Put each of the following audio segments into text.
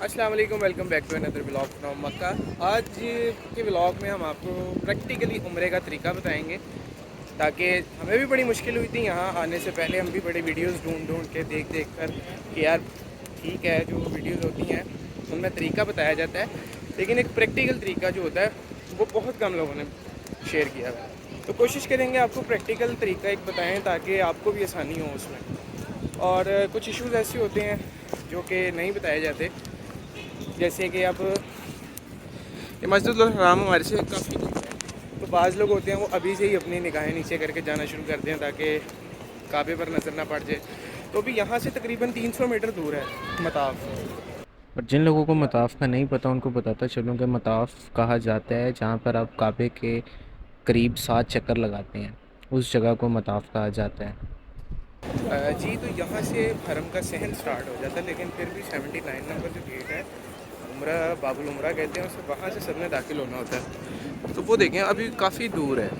अस्सलाम वालेकुम, welcome back to another vlog from Mecca. आज के व्लॉग में हम आपको प्रैक्टिकली उम्रे का तरीका बताएंगे, ताकि हमें भी बड़ी मुश्किल हुई थी यहाँ आने से पहले। हम भी बड़े वीडियोस ढूंढ के देख कर कि यार ठीक है, जो वीडियोस होती हैं उनमें तरीका बताया जाता है, लेकिन एक प्रैक्टिकल तरीका जो होता है वो बहुत कम लोगों ने शेयर किया हुआ है। तो कोशिश करेंगे आपको प्रैक्टिकल तरीका एक बताएँ ताकि आपको भी आसानी हो उसमें। और कुछ इश्यूज़ ऐसे होते हैं जो कि नहीं बताए जाते, जैसे कि अब ये मस्जिदुल हराम हमारे से काफ़ी दूर है, तो बाज़ लोग होते हैं वो अभी से ही अपनी निगाहें नीचे करके जाना शुरू करते हैं ताकि काबे पर नज़र ना पड़ जाए। तो अभी यहाँ से तकरीबन 300 मीटर दूर है मताफ़। और जिन लोगों को मताफ़ का नहीं पता उनको बताता चलूँ कि मताफ़ कहा जाता है जहाँ पर आप काबे के करीब 7 चक्कर लगाते हैं, उस जगह को मताफ़ कहा जाता है। जी, तो यहाँ से हरम का सहन स्टार्ट हो जाता है, लेकिन फिर भी 79 नंबर जो गेट है, उम्रा बाबुल उम्रा कहते हैं उसे, वहाँ से सब ने दाखिल होना होता है। तो वो देखें अभी काफ़ी दूर है।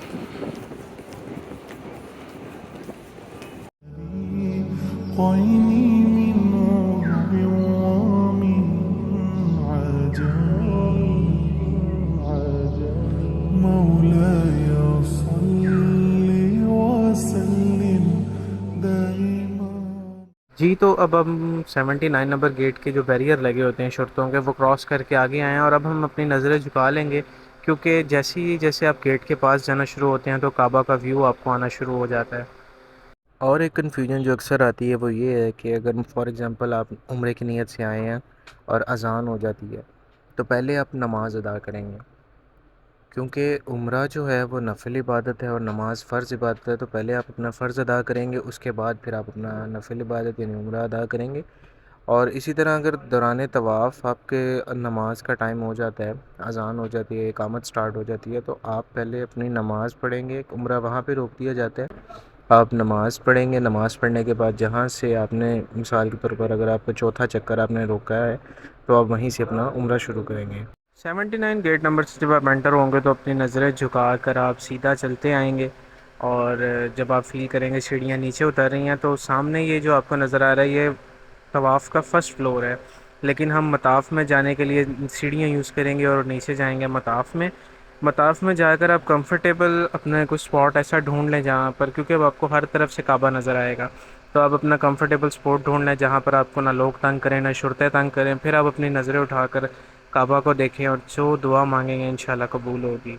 जी, तो अब हम 79 नंबर गेट के जो बैरियर लगे होते हैं शर्तों के, वो क्रॉस करके आगे आए हैं और अब हम अपनी नज़रें झुका लेंगे, क्योंकि जैसे आप गेट के पास जाना शुरू होते हैं तो काबा का व्यू आपको आना शुरू हो जाता है। और एक कन्फ्यूजन जो अक्सर आती है वो ये है कि अगर फॉर एग्ज़ाम्पल आप उम्रे की नीयत से आए हैं और अज़ान हो जाती है, तो पहले आप नमाज़ अदा करेंगे, क्योंकि उम्रा जो है वो नफिल इबादत है और नमाज़ फ़र्ज़ इबादत है। तो पहले आप अपना फ़र्ज़ अदा करेंगे, उसके बाद फिर आप अपना नफिल इबादत यानी उम्रा अदा करेंगे। और इसी तरह अगर दौरान तवाफ़ आपके नमाज का टाइम हो जाता है, अज़ान हो जाती है, इकामत स्टार्ट हो जाती है, तो आप पहले अपनी नमाज़ पढ़ेंगे। उम्रा वहाँ पे रोक दिया जाता है, आप नमाज़ पढ़ेंगे। नमाज़ पढ़ने के बाद जहाँ से आपने, मिसाल के तौर पर अगर आपका चौथा चक्कर आपने रोका है, तो आप वहीं से अपना उम्रा शुरू करेंगे। 79 गेट नंबर से जब आप एंटर होंगे तो अपनी नज़रें झुका कर आप सीधा चलते आएंगे, और जब आप फील करेंगे सीढ़ियाँ नीचे उतर रही हैं, तो सामने ये जो आपको नज़र आ रहा है ये तवाफ़ का फ़र्स्ट फ्लोर है। लेकिन हम मताफ़ में जाने के लिए सीढ़ियाँ यूज़ करेंगे और नीचे जाएंगे मताफ़ में। मताफ़ में जाकर आप कंफर्टेबल अपना कुछ स्पॉट ऐसा ढूंढ लें जहाँ पर, क्योंकि अब आपको हर तरफ से काबा नज़र आएगा, तो आप अपना कंफर्टेबल स्पॉट ढूंढ लें जहाँ पर आपको ना लोग तंग करें ना शुरतें तंग करें। फिर आप अपनी नज़रें उठाकर काबा को देखें और जो दुआ मांगेंगे इंशाल्लाह कबूल होगी।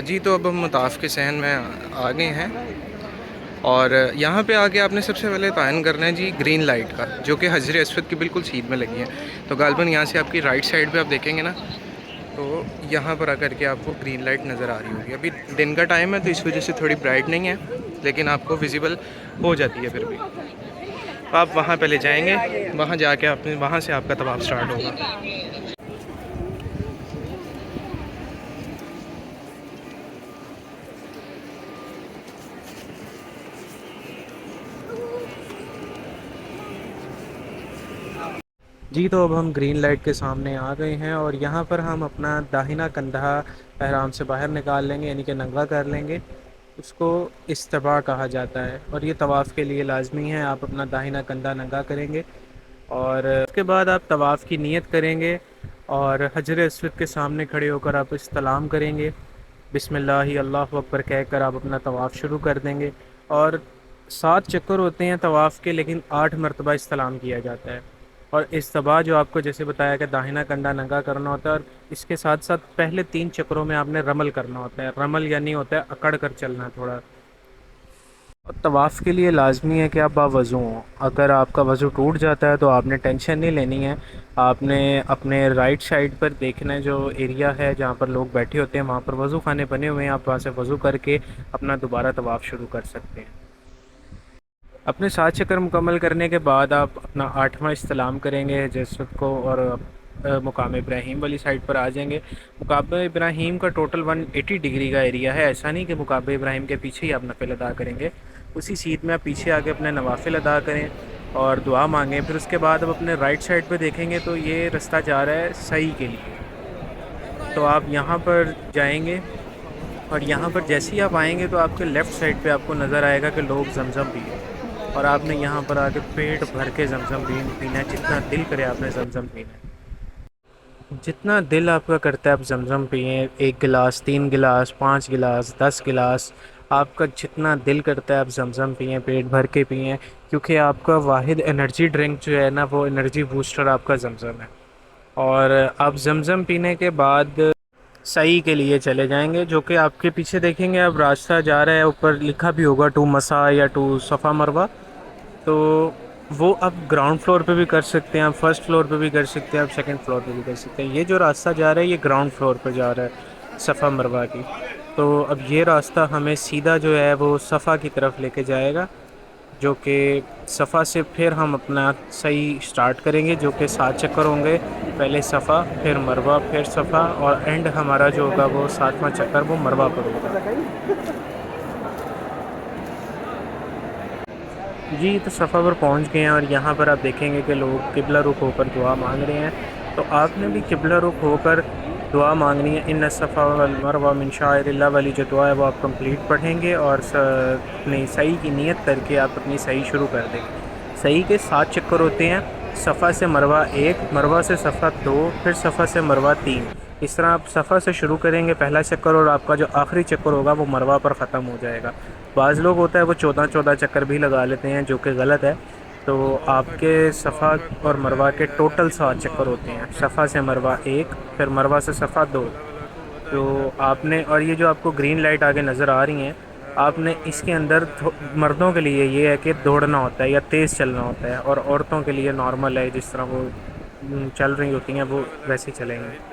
जी, तो अब हम मताफ़ के सहन में आ गए हैं, और यहाँ पे आके आपने सबसे पहले तयन करना है जी ग्रीन लाइट का, जो कि हजर अस्वद की बिल्कुल सीध में लगी है। तो गालबन यहाँ से आपकी राइट साइड पे आप देखेंगे ना, तो यहाँ पर आकर के आपको ग्रीन लाइट नज़र आ रही होगी। अभी दिन का टाइम है तो इस वजह से थोड़ी ब्राइट नहीं है, लेकिन आपको विजिबल हो जाती है फिर भी। तो आप वहाँ पहले जाएंगे, वहाँ जाके आपने वहाँ से आपका तवाफ़ स्टार्ट होगा। जी, तो अब हम ग्रीन लाइट के सामने आ गए हैं और यहाँ पर हम अपना दाहिना कंधा एहराम से बाहर निकाल लेंगे, यानी कि नंगा कर लेंगे। उसको इस्तबा कहा जाता है और ये तवाफ़ के लिए लाजमी है। आप अपना दाहिना कंधा नंगा करेंगे और उसके बाद आप तवाफ़ की नीयत करेंगे और हजर अस्वद के सामने खड़े होकर आप इस्तलाम करेंगे। बिस्मिल्लाह अल्लाहु अकबर कहकर आप अपना तवाफ़ शुरू कर देंगे। और 7 चक्कर होते हैं तवाफ़ के, लेकिन 8 मरतबा इस्तलाम किया जाता है। और इस्तबा जो आपको जैसे बताया कि दाहिना कंधा नंगा करना होता है, और इसके साथ साथ पहले 3 चक्रों में आपने रमल करना होता है। रमल यानी होता है अकड़ कर चलना थोड़ा। और तवाफ़ के लिए लाजमी है कि आप बावज़ू हों। अगर आपका वज़ू टूट जाता है तो आपने टेंशन नहीं लेनी है। आपने अपने राइट साइड पर देखना है, जो एरिया है जहाँ पर लोग बैठे होते हैं वहाँ पर वज़ू खाने बने हुए हैं। आप वहाँ से वज़ू करके अपना दोबारा तवाफ़ शुरू कर सकते हैं। अपने 7 चक्कर मुकम्मल करने के बाद आप अपना 8वां इस्तलाम करेंगे जसद को, और मुकाम इब्राहीम वाली साइड पर आ जाएंगे। मुकाम इब्राहीम का टोटल 180 डिग्री का एरिया है। ऐसा नहीं कि मुकाम इब्राहीम के पीछे ही आप नफिल अदा करेंगे। उसी सीट में आप पीछे आके अपने नवाफिल अदा करें और दुआ मांगें। फिर उसके बाद आप अपने राइट साइड पर देखेंगे तो ये रास्ता जा रहा है सही के लिए। तो आप यहाँ पर जाएंगे, और यहाँ पर जैसे ही आप आएंगे तो आपके लेफ़्ट साइड पे आपको नज़र आएगा कि लोग जमज़म पिए, और आपने यहाँ पर आके पेट भर के जमज़म पीना है। जितना दिल करे आपने जमज़म पीना है। जितना दिल आपका करता है आप जमज़म पिए। 1 गिलास, 3 गिलास, 5 गिलास, 10 गिलास, आपका जितना दिल करता है आप जमज़म पिए, पेट भर के पिए। क्योंकि आपका वाहिद एनर्जी ड्रिंक जो है ना, वो एनर्जी बूस्टर आपका जमज़म है। और आप जमज़म पीने के बाद सही के लिए चले जाएंगे, जो कि आपके पीछे देखेंगे आप रास्ता जा रहा है, ऊपर लिखा भी होगा टू मसा या टू सफ़ा मरवा। तो वो आप ग्राउंड फ्लोर पे भी कर सकते हैं, आप फर्स्ट फ्लोर पे भी कर सकते हैं, आप सेकंड फ्लोर पे भी कर सकते हैं। ये जो रास्ता जा रहा है ये ग्राउंड फ्लोर पे जा रहा है सफ़ा मरवा की। तो अब ये रास्ता हमें सीधा जो है वो सफ़ा की तरफ लेके जाएगा, जो कि सफ़ा से फिर हम अपना सही स्टार्ट करेंगे, जो कि 7 चक्कर होंगे। पहले सफ़ा, फिर मरवा, फिर सफ़ा, और एंड हमारा जो होगा वो 7वां चक्कर वो मरवा पर होगा। जी, तो सफ़ा पर पहुंच गए हैं, और यहाँ पर आप देखेंगे कि लोग किबला रुख होकर दुआ मांग रहे हैं। तो आपने भी किबला रुख होकर दुआ मांगनी है। इन्ना सफ़ा वल मरवा मिन शाइरिल्लाह वाली जो दुआ है वो आप कंप्लीट पढ़ेंगे, और अपनी सही की नियत करके आप अपनी सही शुरू कर देंगे। सही के 7 चक्कर होते हैं। सफ़ा से मरवा 1, मरवा से सफ़ा 2, फिर सफ़ा से मरवा 3। इस तरह आप सफ़ा से शुरू करेंगे पहला चक्कर, और आपका जो आखिरी चक्कर होगा वो मरवा पर ख़त्म हो जाएगा। बाज़ लोग होता है वो 14-14 चक्कर भी लगा लेते हैं, जो कि गलत है। तो आपके सफ़ा और मरवा के टोटल 7 चक्कर होते हैं। सफ़ा से मरवा 1, फिर मरवा से सफ़ा 2। तो आपने, और ये जो आपको ग्रीन लाइट आगे नज़र आ रही हैं, आपने इसके अंदर मर्दों के लिए ये है कि दौड़ना होता है या तेज़ चलना होता है, और औरतों के लिए नॉर्मल है, जिस तरह वो चल रही होती हैं वो वैसे ही चलेंगे।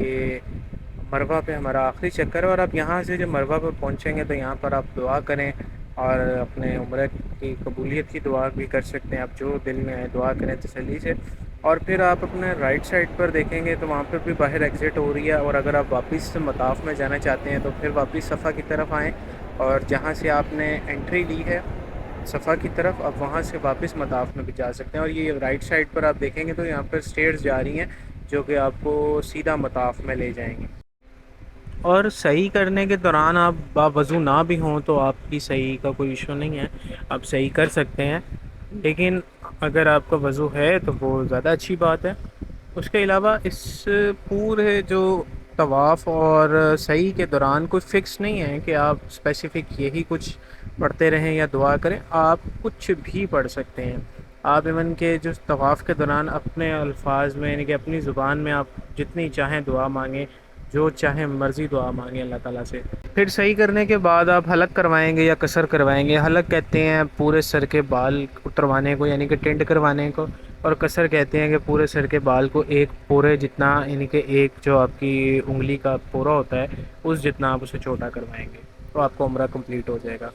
ये मरवा पे हमारा आखिरी चक्कर है। और आप यहाँ से जब मरवा पर पहुँचेंगे तो यहाँ पर आप दुआ करें, और अपने उम्र की कबूलियत की दुआ भी कर सकते हैं। आप जो दिल में आए दुआ करें तसल्ली से। और फिर आप अपने राइट साइड पर देखेंगे तो वहाँ पर भी बाहर एग्ज़िट हो रही है, और अगर आप वापस मताफ़ में जाना चाहते हैं तो फिर वापस सफ़ा की तरफ आएँ, और जहाँ से आपने एंट्री ली है सफ़ा की तरफ, आप वहाँ से वापस मताफ़ में भी जा सकते हैं। और ये राइट साइड पर आप देखेंगे तो यहाँ पर स्टेयर्स जा रही हैं, जो कि आपको सीधा मताफ़ में ले जाएंगी। और सही करने के दौरान आप बावज़ू ना भी हों तो आपकी सही का कोई इशू नहीं है, आप सही कर सकते हैं। लेकिन अगर आपका वज़ू है तो वो ज़्यादा अच्छी बात है। उसके अलावा इस पूरे जो तवाफ़ और सही के दौरान कोई फ़िक्स नहीं है कि आप स्पेसिफ़िक यही कुछ पढ़ते रहें या दुआ करें, आप कुछ भी पढ़ सकते हैं। आप इवन के जो तवाफ़ के दौरान अपने अल्फाज में, यानी कि अपनी ज़ुबान में आप जितनी चाहें दुआ मांगें, जो चाहे मर्ज़ी दुआ मांगें अल्लाह ताला से। फिर सही करने के बाद आप हलक करवाएंगे या कसर करवाएंगे। हलक कहते हैं पूरे सर के बाल उतरवाने को, यानी कि टेंड करवाने को, और कसर कहते हैं कि पूरे सर के बाल को एक पोरे जितना, यानी कि एक जो आपकी उंगली का पोरा होता है उस जितना आप उसे छोटा करवाएंगे, तो आपका उम्रा कंप्लीट हो जाएगा।